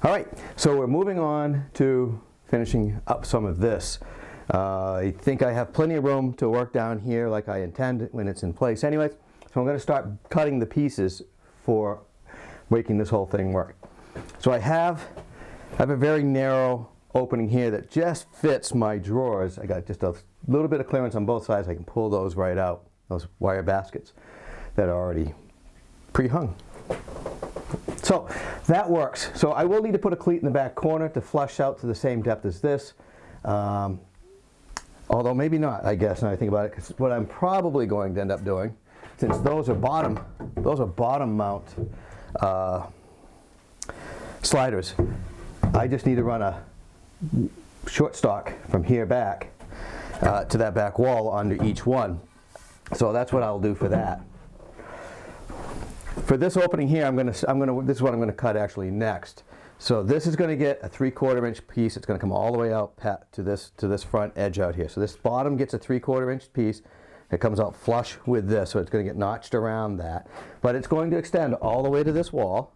All right, so we're moving on to finishing up some of this. I think I have plenty of room to work down here like I intend when it's in place anyways. So I'm going to start cutting the pieces for making this whole thing work. So I have a very narrow opening here that just fits my drawers. I got just a little bit of clearance on both sides. I can pull those right out, those wire baskets that are already pre-hung. So that works. So I will need to put a cleat in the back corner to flush out to the same depth as this. Although maybe not, I guess, now I think about it, because what I'm probably going to end up doing, since those are bottom mount sliders, I just need to run a short stock from here back to that back wall under each one. So that's what I'll do for that. For this opening here, this is what I'm gonna cut actually next. So this is gonna get a 3/4 inch piece. It's gonna come all the way out to this front edge out here. So this bottom gets a 3/4 inch piece. It comes out flush with this, so it's gonna get notched around that. But it's going to extend all the way to this wall,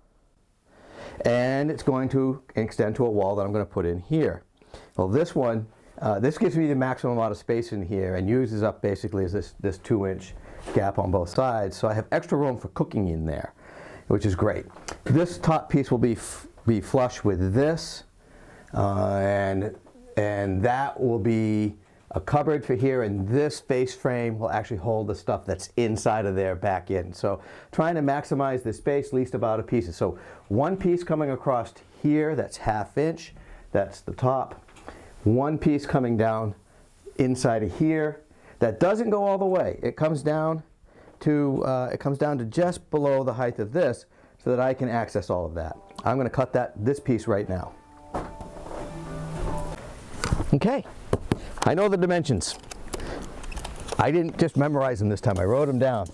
and it's going to extend to a wall that I'm gonna put in here. Well, this one, this gives me the maximum amount of space in here and uses up basically this 2-inch gap on both sides, so I have extra room for cooking in there, which is great. This top piece will be flush with this, and that will be a cupboard for here, and this face frame will actually hold the stuff that's inside of there back in. So trying to maximize the space, least amount of pieces. So one piece coming across here, that's 1/2 inch, that's the top. One piece coming down inside of here. That doesn't go all the way. It comes down to just below the height of this, so that I can access all of that. I'm going to cut this piece right now. Okay, I know the dimensions. I didn't just memorize them this time. I wrote them down.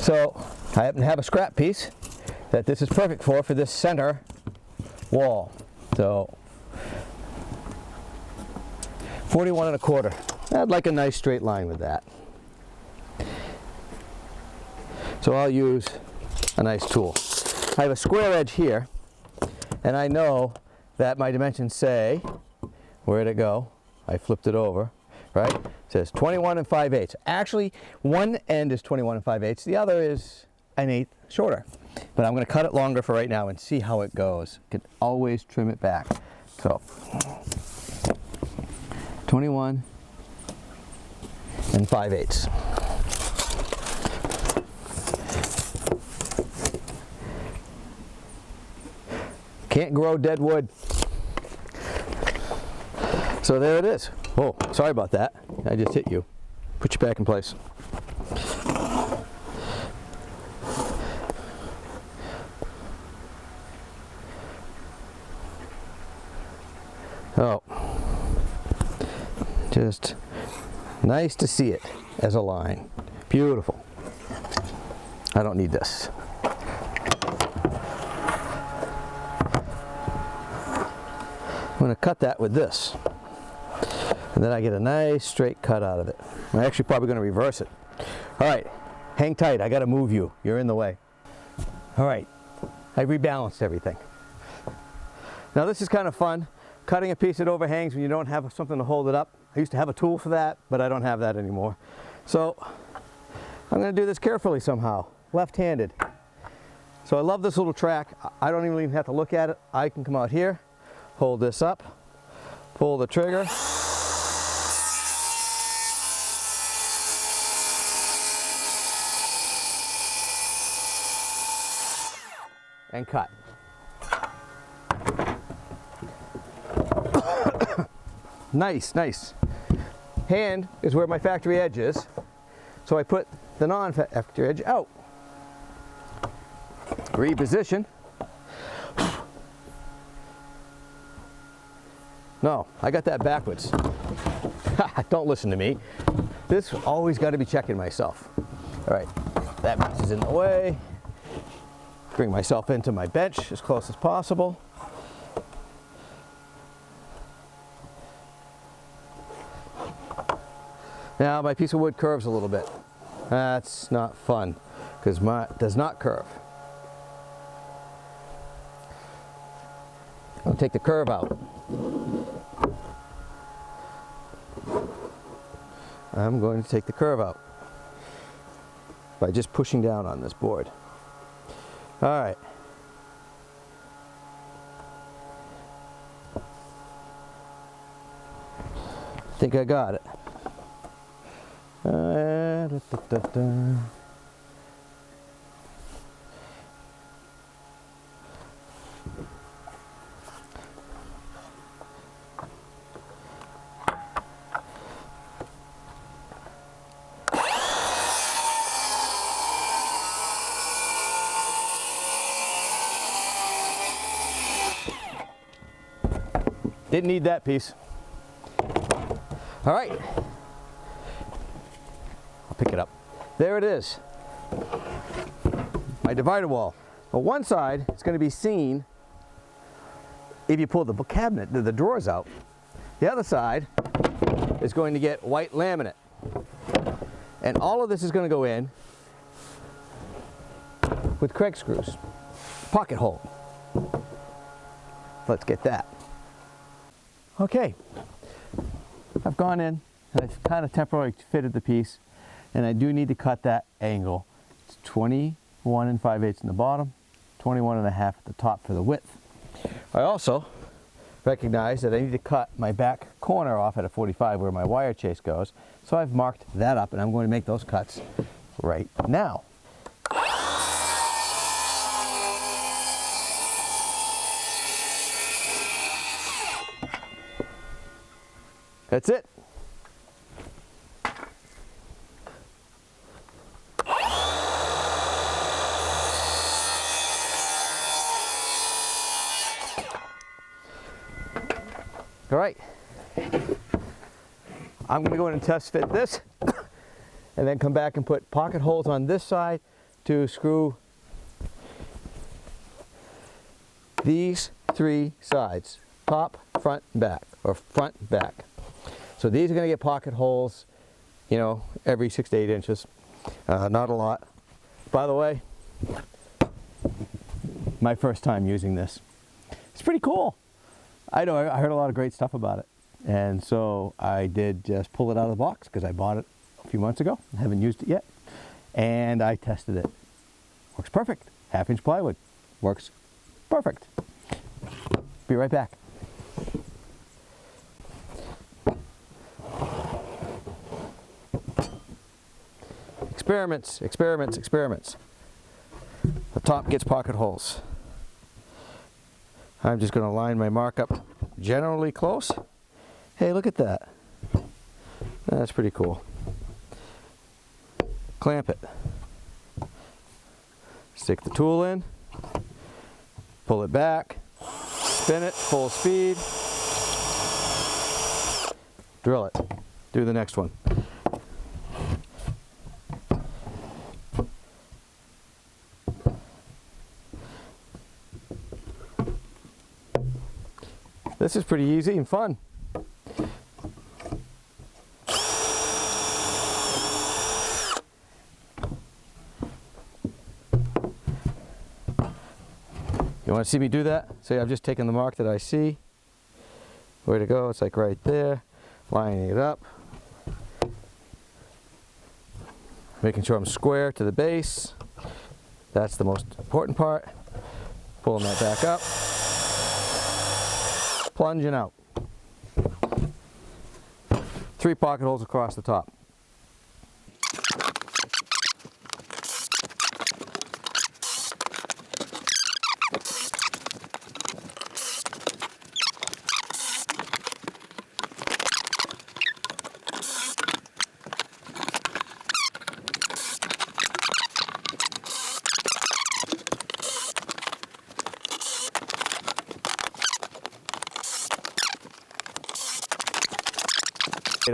So I happen to have a scrap piece that this is perfect for this center wall. So 41 1/4. I'd like a nice straight line with that. So I'll use a nice tool. I have a square edge here, and I know that my dimensions say, where'd it go? I flipped it over, right? It says 21 5/8. Actually, one end is 21 5/8. The other is 1/8 shorter. But I'm going to cut it longer for right now and see how it goes. You can always trim it back. So 21 5/8. Can't grow dead wood. So there it is. Oh, sorry about that. I just hit you. Put you back in place. Oh, just nice to see it as a line. Beautiful. I don't need this. I'm going to cut that with this, and then I get a nice straight cut out of it. I'm actually probably going to reverse it. All right, hang tight. I got to move you. You're in the way. All right, I rebalanced everything. Now this is kind of fun. Cutting a piece that overhangs when you don't have something to hold it up. I used to have a tool for that, but I don't have that anymore. So I'm going to do this carefully somehow, left-handed. So I love this little track. I don't even have to look at it. I can come out here, hold this up, pull the trigger, and cut. Nice, nice. Hand is where my factory edge is, so I put the non-factory edge out. Reposition. No, I got that backwards. Don't listen to me. This always got to be checking myself. All right, that piece is in the way. Bring myself into my bench as close as possible. Now my piece of wood curves a little bit. That's not fun. because mine does not curve. I'll take the curve out. I'm going to take the curve out by just pushing down on this board. All right. I think I got it. Didn't need that piece. All right, I'll pick it up. There it is, my divider wall. On one side, it's going to be seen if you pull the cabinet, the drawers out. The other side is going to get white laminate. And all of this is going to go in with Craig screws. Pocket hole. Let's get that. Okay, I've gone in and I've kind of temporarily fitted the piece, and I do need to cut that angle. It's 21 5/8 in the bottom, 21 1/2 at the top for the width. I also recognize that I need to cut my back corner off at a 45 where my wire chase goes, so I've marked that up and I'm going to make those cuts right now. That's it. All right. I'm going to go in and test fit this and then come back and put pocket holes on this side to screw these three sides, top, front, and back, or front, and back. So these are going to get pocket holes, you know, every 6 to 8 inches. Not a lot. By the way, my first time using this. It's pretty cool. I know, I heard a lot of great stuff about it. And so I did just pull it out of the box because I bought it a few months ago. I haven't used it yet. And I tested it. Works perfect. 1/2 inch plywood. Works perfect. Be right back. Experiments, experiments, experiments. The top gets pocket holes. I'm just going to line my mark up generally close. Hey, look at that. That's pretty cool. Clamp it. Stick the tool in. Pull it back. Spin it full speed. Drill it. Do the next one. This is pretty easy and fun. You want to see me do that? See, I've just taken the mark that I see. Where to go? It's like right there. Lining it up. Making sure I'm square to the base. That's the most important part. Pulling that back up. Plunging out. 3 pocket holes across the top.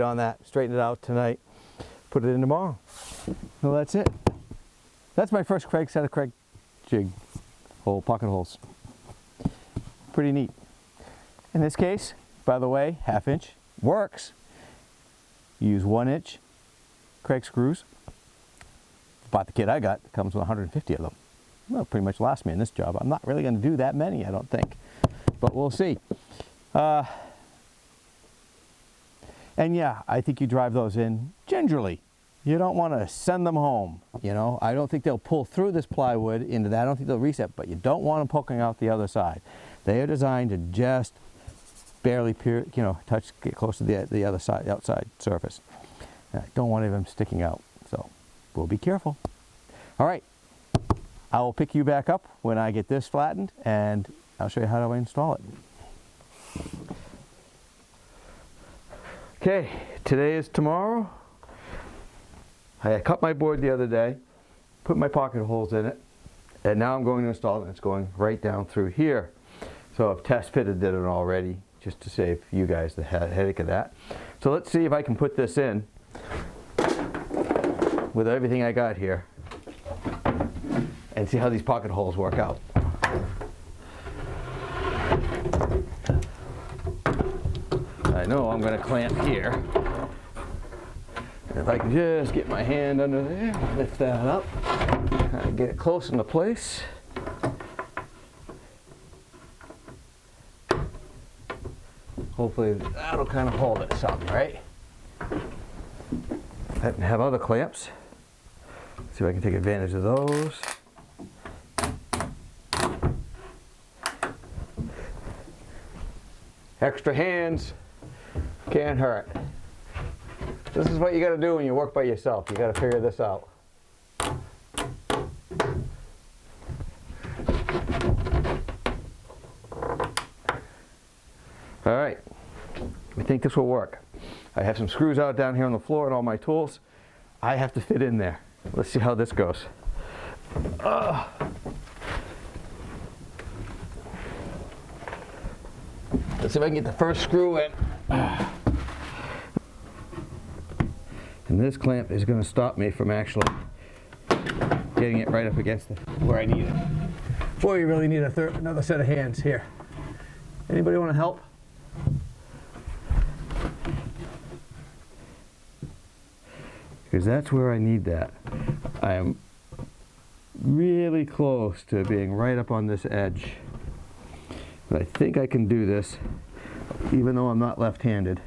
On that, straighten it out tonight, put it in tomorrow. Well, that's it. That's my first Craig set of Craig jig hole pocket holes. Pretty neat. In this case, by the way, 1/2 inch works. Use 1 inch Craig screws. bought the kit I got, it comes with 150 of them. Well, pretty much lasts me in this job. I'm not really going to do that many, I don't think, but we'll see. And yeah, I think you drive those in gingerly. You don't want to send them home, you know. I don't think they'll pull through this plywood into that. I don't think they'll reset, but you don't want them poking out the other side. They are designed to just barely touch, get close to the other side, the outside surface. I don't want any of them sticking out, so we'll be careful. All right, I will pick you back up when I get this flattened, and I'll show you how to install it. Okay, today is tomorrow. I cut my board the other day, put my pocket holes in it, and now I'm going to install it, and it's going right down through here. So I've test fitted it already, just to save you guys the headache of that. So let's see if I can put this in with everything I got here and see how these pocket holes work out. I know I'm going to clamp here. If I can just get my hand under there, lift that up, kind of get it close into place. Hopefully that'll kind of hold it some, right? I have other clamps. Let's see if I can take advantage of those. Extra hands can't hurt. This is what you got to do when you work by yourself. You got to figure this out. All right, I think this will work. I have some screws out down here on the floor and all my tools. I have to fit in there. Let's see how this goes. Let's see if I can get the first screw in. And this clamp is going to stop me from actually getting it right up against where I need it. Boy, you really need another set of hands here. Anybody want to help? Because that's where I need that. I am really close to being right up on this edge. But I think I can do this, even though I'm not left-handed.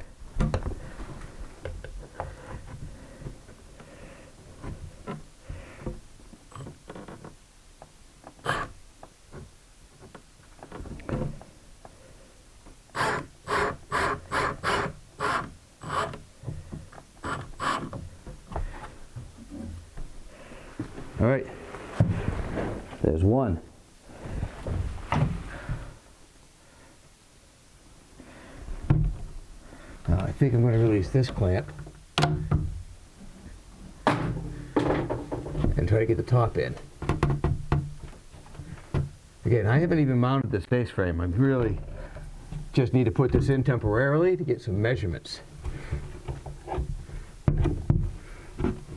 All right, there's one. Now I think I'm going to release this clamp and try to get the top in. Again, I haven't even mounted this face frame. I really just need to put this in temporarily to get some measurements.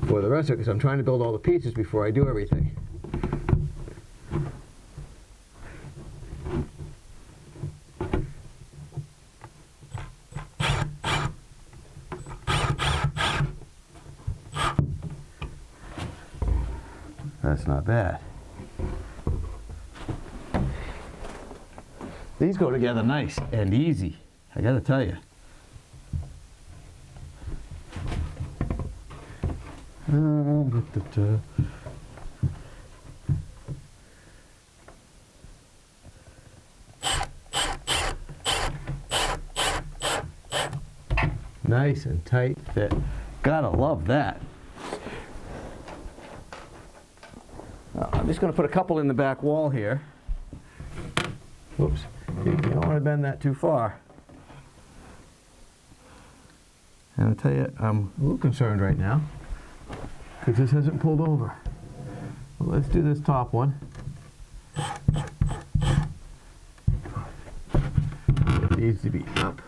For the rest of it, because I'm trying to build all the pieces before I do everything. That's not bad. These go together nice and easy, I gotta tell you. Nice and tight fit. Gotta love that. Now, I'm just going to put a couple in the back wall here. Whoops. You don't want to bend that too far. And I'll tell you, I'm a little concerned right now because this hasn't pulled over. Well, let's do this top one. It needs to be up.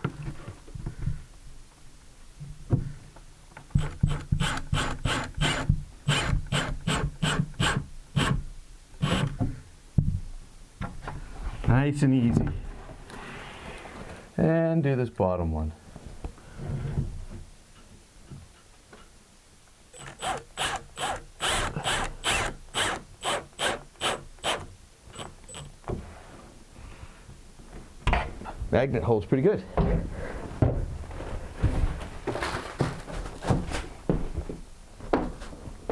Nice and easy. And do this bottom one. magnet holds pretty good.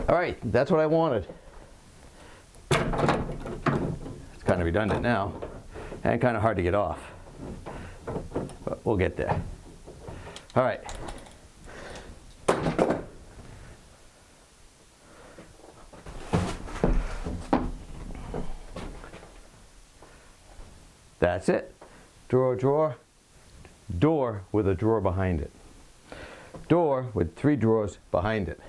All right, that's what I wanted. It's kind of redundant now and kind of hard to get off, but we'll get there. All right. That's it. Drawer, drawer, door with a drawer behind it. Door with 3 drawers behind it.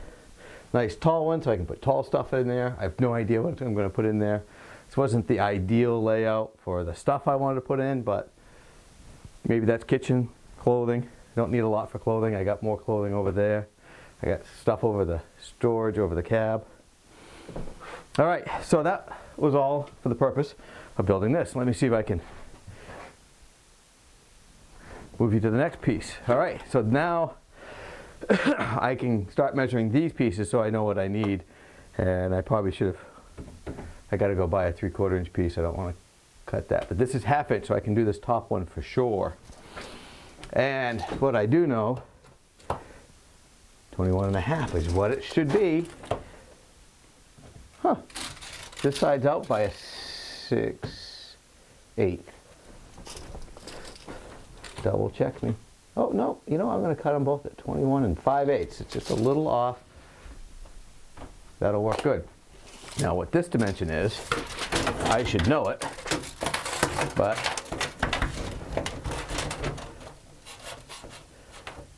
Nice tall one so I can put tall stuff in there. I have no idea what I'm going to put in there. This wasn't the ideal layout for the stuff I wanted to put in, but maybe that's kitchen, clothing. Don't need a lot for clothing. I got more clothing over there. I got stuff over the storage, over the cab. All right, so that was all for the purpose of building this. Let me see if I can move you to the next piece. All right, so now I can start measuring these pieces so I know what I need. And I probably should have, I got to go buy a 3/4 inch piece. I don't want to cut that. But this is 1/2 inch, so I can do this top one for sure. And what I do know, 21.5 is what it should be. Huh. This side's out by a 6/8. Double check me. Oh, no, you know, I'm going to cut them both at 21 5/8. It's just a little off. That'll work good. Now, what this dimension is, I should know it, but,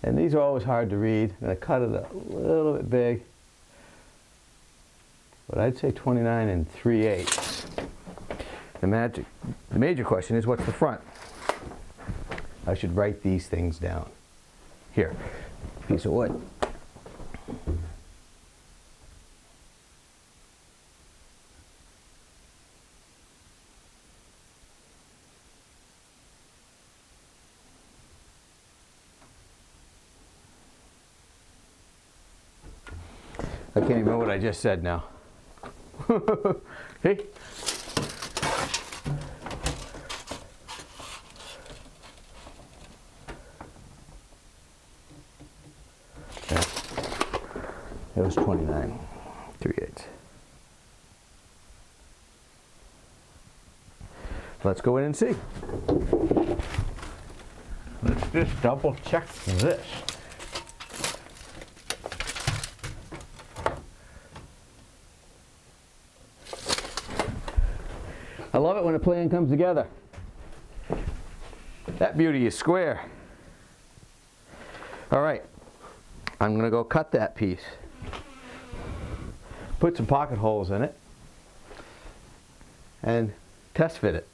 and these are always hard to read. I'm going to cut it a little bit big, but I'd say 29 3/8. The major question is, what's the front? I should write these things down. Here, piece of wood. I can't even remember what I just said now. Hey. It was 29 3/8. Let's go in and see. Let's just double check this. I love it when a plan comes together. That beauty is square. All right, I'm going to go cut that piece. Put some pocket holes in it and test fit it.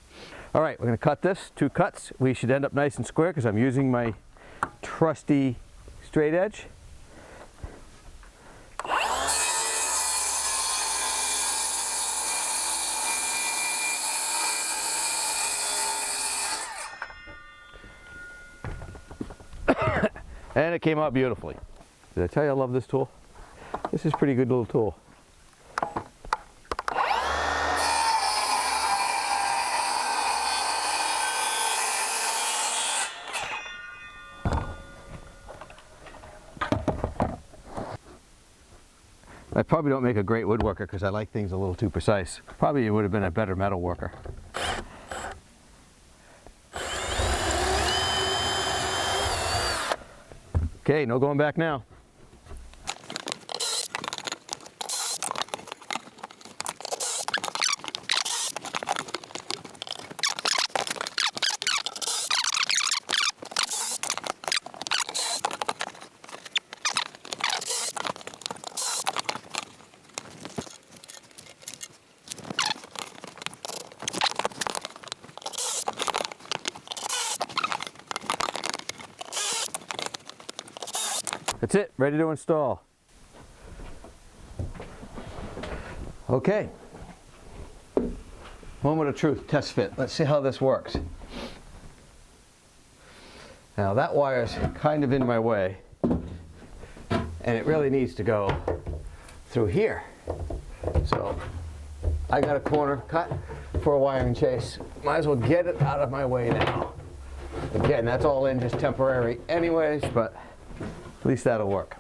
All right, we're going to cut this, 2 cuts. We should end up nice and square because I'm using my trusty straight edge. And it came out beautifully. Did I tell you I love this tool? This is a pretty good little tool. I probably don't make a great woodworker because I like things a little too precise. Probably would have been a better metal worker. Okay, no going back now. That's it, ready to install. Okay. Moment of truth, test fit. Let's see how this works. Now that wire's kind of in my way, and it really needs to go through here. So I got a corner cut for a wiring chase. Might as well get it out of my way now. Again, that's all in just temporary anyways, but at least that'll work.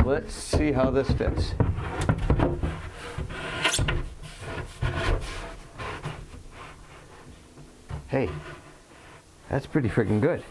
Let's see how this fits. Hey, that's pretty freaking good.